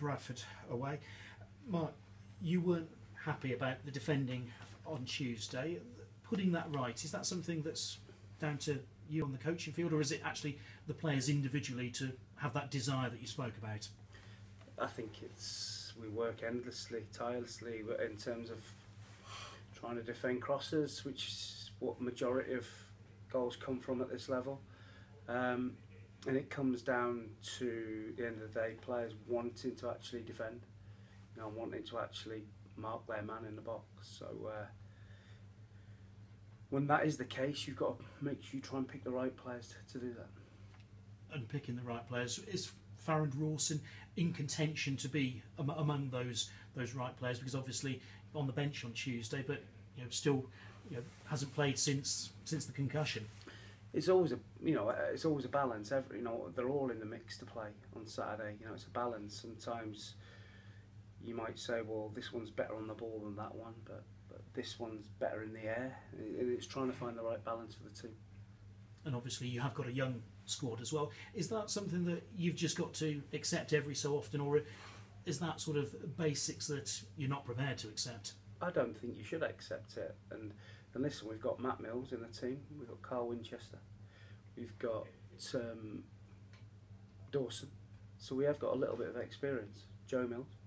Bradford away. Mark, you weren't happy about the defending on Tuesday. Putting that right, is that something that's down to you on the coaching field, or is it actually the players individually to have that desire that you spoke about? I think we work endlessly, tirelessly in terms of trying to defend crosses, which is what majority of goals come from at this level. And it comes down to, at the end of the day, players wanting to actually defend, wanting to actually mark their man in the box. So when that is the case, you've got to make sure you try and pick the right players to do that. And picking the right players, is Farrand Rawson in contention to be among those right players? Because obviously on the bench on Tuesday, but still hasn't played since the concussion. It's always a balance. They're all in the mix to play on Saturday. It's a balance. Sometimes you might say, well, this one's better on the ball than that one, but this one's better in the air. It's trying to find the right balance for the two. And obviously you have got a young squad as well. Is that something that you've just got to accept every so often, or is that sort of basics that you're not prepared to accept? I don't think you should accept it. And listen, we've got Matt Mills in the team, we've got Carl Winchester, we've got Dawson, so we have got a little bit of experience. Joe Mills,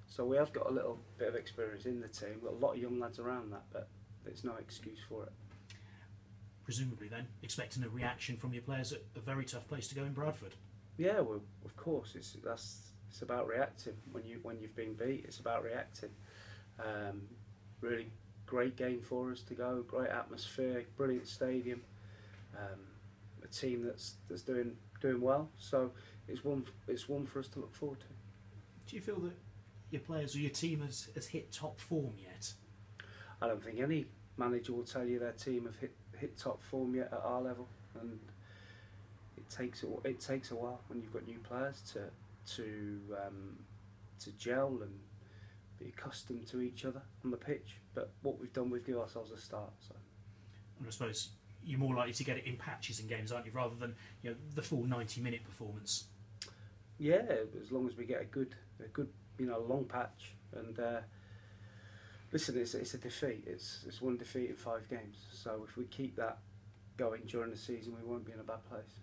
so we have got a little bit of experience in the team. We've got a lot of young lads around that, but there's no excuse for it. Presumably then, expecting a reaction from your players at a very tough place to go in Bradford. Yeah, well, of course, it's about reacting. When you've been beat, it's about reacting. Really great game for us to go, great atmosphere, brilliant stadium, a team that's doing well. So it's one for us to look forward to. Do you feel that your players or your team has hit top form yet? I don't think any manager will tell you their team have hit top form yet at our level, and it takes a while when you've got new players to gel and be accustomed to each other on the pitch. But what we've done, we've given ourselves a start. So, and I suppose you're more likely to get it in patches in games, aren't you, rather than the full 90-minute performance? Yeah, as long as we get a good long patch. And listen, it's a defeat. It's one defeat in 5 games. So if we keep that going during the season, we won't be in a bad place.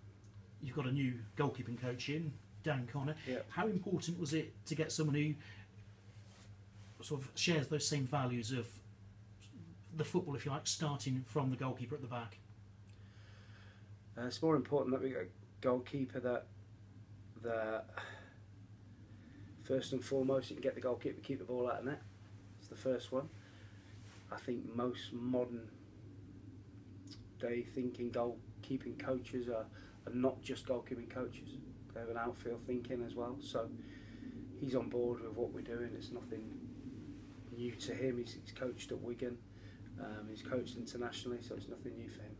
You've got a new goalkeeping coach in, Dan Connor. Yeah. How important was it to get someone who sort of shares those same values of the football, if you like, starting from the goalkeeper at the back? It's more important that we get a goalkeeper that first and foremost, you can get the goalkeeper to keep the ball out of net. It's the first one. I think most modern day thinking goalkeeping coaches are not just goalkeeping coaches. They have an outfield thinking as well. So he's on board with what we're doing. It's nothing new to him. He's coached at Wigan. He's coached internationally, so it's nothing new for him.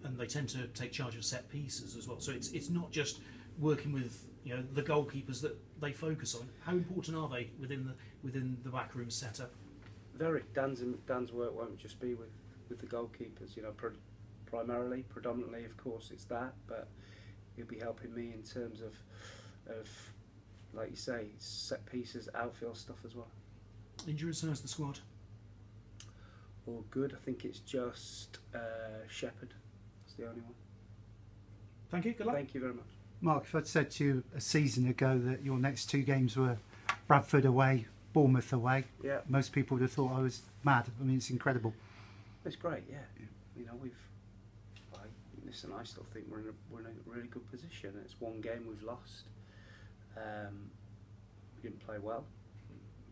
And they tend to take charge of set pieces as well. So it's not just working with the goalkeepers that they focus on. How important are they within the backroom setup? Very. Dan's work won't just be with the goalkeepers. Predominantly, of course, it's that. But he'll be helping me in terms of like you say, set pieces, outfield stuff as well. Injuries, how's the squad? All good. I think it's just Shepherd. That's the only one. Thank you. Good luck. Thank you very much. Mark, if I'd said to you a season ago that your next 2 games were Bradford away, Bournemouth away, yeah, most people would have thought I was mad. I mean, it's incredible. It's great, yeah. Listen, I still think we're in a really good position. It's one game we've lost. We didn't play well.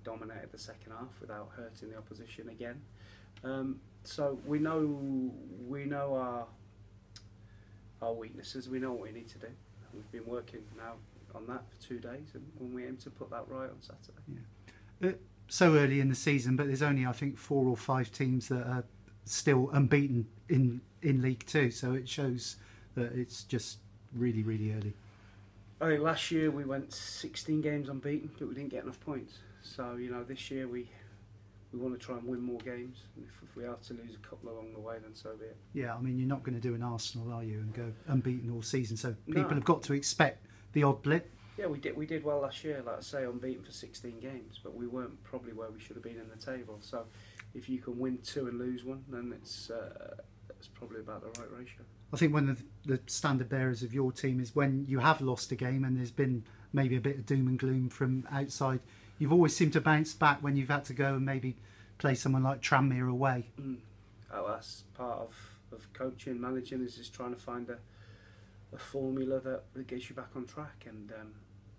Dominated the second half without hurting the opposition again. So we know our weaknesses. We know what we need to do. We've been working now on that for 2 days, and we aim to put that right on Saturday. Yeah. So early in the season, but there's only I think 4 or 5 teams that are still unbeaten in League Two. So it shows that it's just really, really early. I think last year we went 16 games unbeaten, but we didn't get enough points. So this year we want to try and win more games. And if we are to lose a couple along the way, then so be it. Yeah, I mean, you're not going to do an Arsenal, are you, and go unbeaten all season? So people No. have got to expect the odd blip. Yeah, we did well last year, like I say, unbeaten for 16 games, but we weren't probably where we should have been in the table. So if you can win 2 and lose 1, then it's probably about the right ratio. I think one of the standard bearers of your team is when you have lost a game and there's been maybe a bit of doom and gloom from outside, you've always seemed to bounce back when you've had to go and maybe play someone like Tranmere away. Oh, that's part of coaching, managing, is just trying to find a formula that gets you back on track, and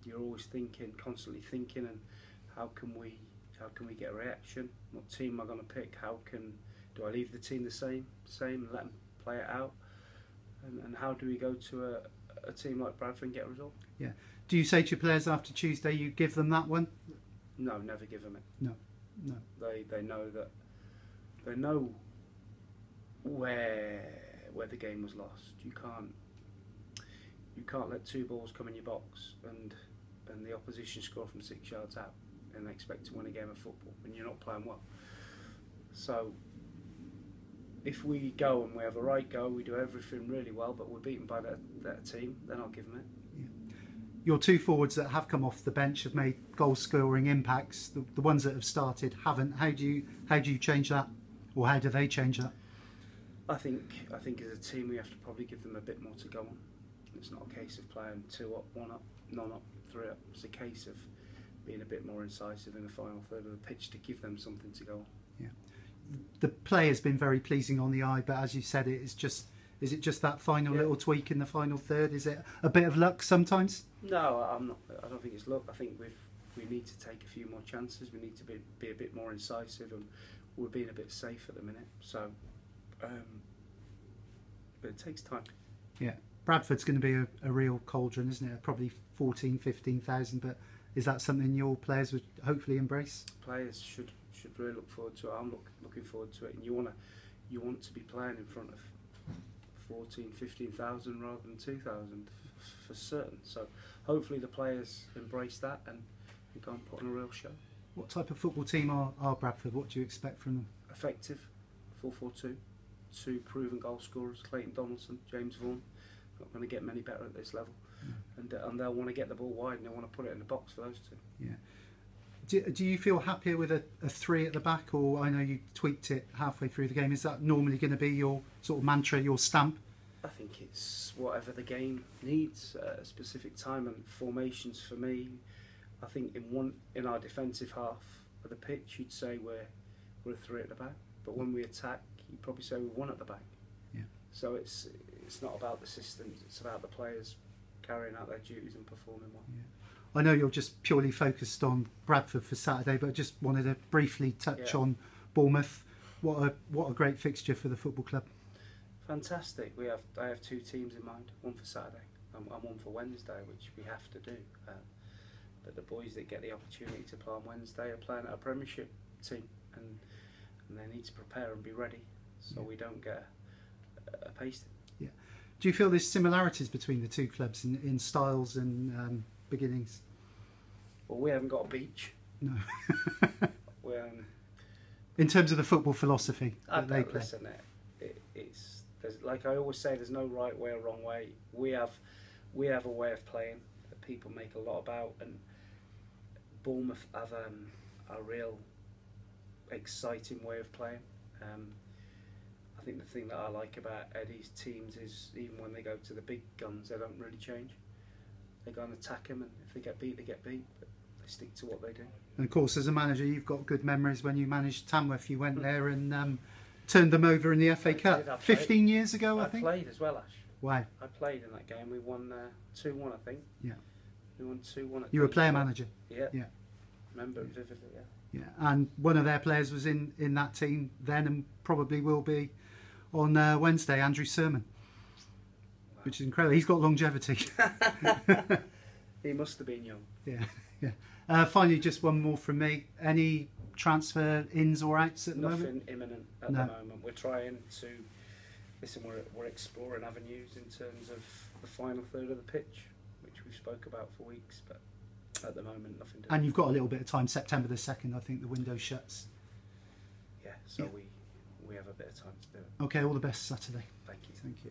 you're always constantly thinking, and how can we get a reaction? What team am I going to pick? Do I leave the team the same and let them play it out? And how do we go to a team like Bradford and get a result? Yeah. Do you say to your players after Tuesday you give them that one? No, never give them it. No. They know that. They know where the game was lost. You can't let 2 balls come in your box and the opposition score from 6 yards out and expect to win a game of football when you're not playing well. So if we go and we have a right go, we do everything really well, but we're beaten by that team, then I'll give them it. Yeah. Your 2 forwards that have come off the bench have made goal-scoring impacts. The ones that have started haven't. How do you change that, or how do they change that? I think as a team we have to probably give them a bit more to go on. It's not a case of playing 2 up, 1 up, none up, 3 up. It's a case of being a bit more incisive in the final third of the pitch to give them something to go on. Yeah. The play has been very pleasing on the eye, but as you said, is it just that final little tweak in the final third? Is it a bit of luck sometimes? No, I'm not. I don't think it's luck. I think we need to take a few more chances. We need to be a bit more incisive, and we're being a bit safe at the minute. So, but it takes time. Yeah. Bradford's going to be a real cauldron, isn't it? Probably 14,000, 15,000, but is that something your players would hopefully embrace? Players should really look forward to it. I'm looking forward to it, and you want to be playing in front of 14,000, 15,000 rather than 2,000 for certain. So hopefully the players embrace that and go and put on a real show. What type of football team are Bradford? What do you expect from them? Effective, 4-4-2, 2 proven goal scorers, Clayton Donaldson, James Vaughan. Not going to get many better at this level, and they'll want to get the ball wide and they want to put it in the box for those 2. Yeah. Do you feel happier with a 3 at the back, or I know you tweaked it halfway through the game? Is that normally going to be your sort of mantra, your stamp? I think it's whatever the game needs at a specific time, and formations for me. I think in our defensive half of the pitch, you'd say we're a 3 at the back, but when we attack, you'd probably say we're 1 at the back. Yeah. So it's not about the systems; it's about the players carrying out their duties and performing well. Yeah. I know you're just purely focused on Bradford for Saturday, but I just wanted to briefly touch on Bournemouth. What a great fixture for the football club. Fantastic. I have 2 teams in mind, one for Saturday and one for Wednesday, which we have to do. But the boys that get the opportunity to play on Wednesday are playing at a Premiership team, and they need to prepare and be ready so we don't get a pasting. Yeah. Do you feel there's similarities between the 2 clubs in styles and beginnings? Well, we haven't got a beach. No. In terms of the football philosophy that they play. Listen, there's, like I always say, there's no right way or wrong way. We have a way of playing that people make a lot about, and Bournemouth have a real exciting way of playing. I think the thing that I like about Eddie's teams is even when they go to the big guns, they don't really change. They go and attack them, and if they get beat, they get beat. But they stick to what they do. And of course, as a manager, you've got good memories when you managed Tamworth. You went there and turned them over in the FA Cup 15 years ago, I think. I played as well, Ash. Wow. I played in that game. We won 2-1, I think. Yeah. We won 2-1. You were a player manager. Yeah. Yeah. Remember it vividly. Yeah. Yeah, and one of their players was in that team then, and probably will be on Wednesday. Andrew Sermon. Wow. Which is incredible. He's got longevity. He must have been young. Yeah, yeah. Finally, just one more from me. Any transfer ins or outs at the moment? Nothing imminent at the moment. We're trying to listen. We're exploring avenues in terms of the final third of the pitch, which we've spoke about for weeks, but at the moment, nothing. And you've got a little bit of time. September the 2nd, I think the window shuts. Yeah, so we have a bit of time to do it. Okay, all the best Saturday. Thank you. Thank you.